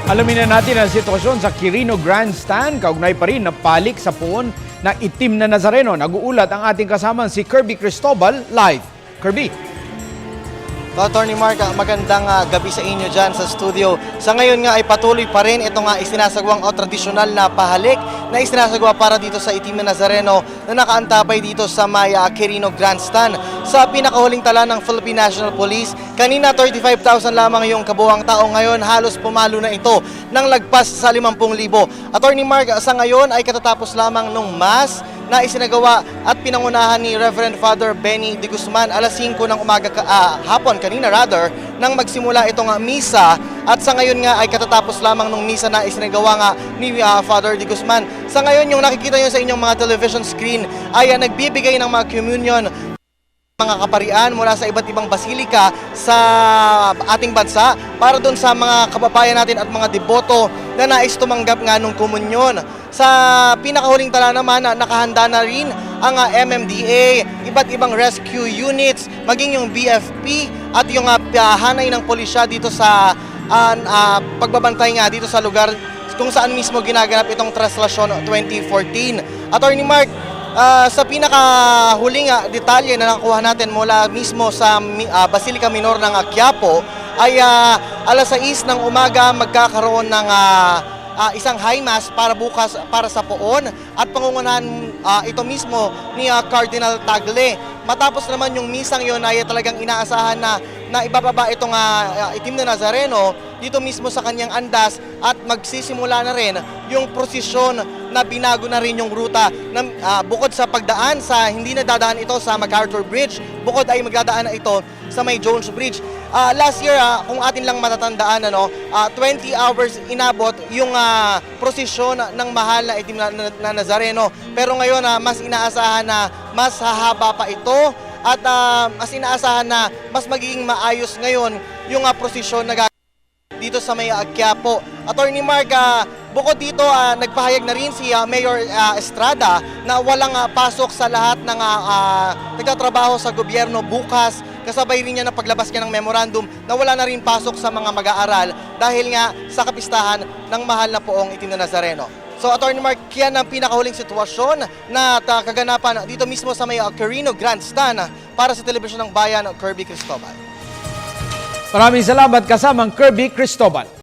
Alamin na natin ang sitwasyon sa Quirino Grandstand. Kaugnay pa rin na palik sa puon ng itim na Nazareno. Nag-uulat ang ating kasamang si Kirby Cristobal live. Kirby. Attorney Mark, magandang gabi sa inyo dyan sa studio. Sa ngayon nga ay patuloy pa rin itong isinasagwang o tradisyonal na pahalik na isinasagwa para dito sa itim na Nazareno na nakaantabay dito sa may Quirino Grandstand. Sa pinakahuling tala ng Philippine National Police, kanina 35,000 lamang yung kabuuang tao. Ngayon halos pumalo na ito ng lagpas sa 50,000. Attorney Mark, sa ngayon ay katatapos lamang nung mass na isinagawa at pinangunahan ni Reverend Father Benny de Guzman alas 5 ng umaga hapon kanina nang magsimula itong misa, at sa ngayon nga ay katatapos lamang ng misa na isinagawa nga ni Father de Guzman. Sa ngayon yung nakikita nyo sa inyong mga television screen ay nagbibigay ng mga communion mga kaparian mula sa iba't ibang basilika sa ating bansa para doon sa mga kababayan natin at mga deboto na nais tumanggap nga ng komunyon. Sa pinakahuling tala naman, nakahanda na rin ang MMDA, iba't ibang rescue units, maging yung BFP at yung hanay ng pulisya dito sa pagbabantay nga dito sa lugar kung saan mismo ginaganap itong Traslasyon 2014. Attorney Mark, sa pinakahuling detalye na nakuha natin mula mismo sa Basilica Minor ng Quiapo ay alas 6 ng umaga magkakaroon ng isang high mass para bukas para sa poon at pangungunahan ito mismo ni Cardinal Tagle. Matapos naman yung misang yon ay talagang inaasahan na ibababa itong itim na Nazareno dito mismo sa kanyang andas at magsisimula na rin yung prosesyon na binago na rin yung ruta na, bukod sa pagdaan sa hindi na dadaan ito sa MacArthur Bridge, bukod ay magdadaan na ito sa may Jones Bridge. Last year, kung atin lang matatandaan, 20 hours inabot yung prosesyon ng mahal na itim na Nazareno. Pero ngayon, mas inaasahan na mas hahaba pa ito at mas inaasahan na mas magiging maayos ngayon yung prosesyon na dito sa may Quiapo. Attorney Mark, bukod dito, nagpahayag na rin si Mayor Estrada na walang pasok sa lahat ng nagtatrabaho sa gobyerno bukas. Kasabay rin niya na paglabas niya ng memorandum na wala na rin pasok sa mga mag-aaral dahil nga sa kapistahan ng mahal na poong itim na Nazareno. So Attorney Mark, yan ang pinakahuling sitwasyon na kaganapan dito mismo sa may Quirino Grandstand para sa Telebisyon ng Bayan, Kirby Cristobal. Maraming salamat kasamang Kirby Cristobal.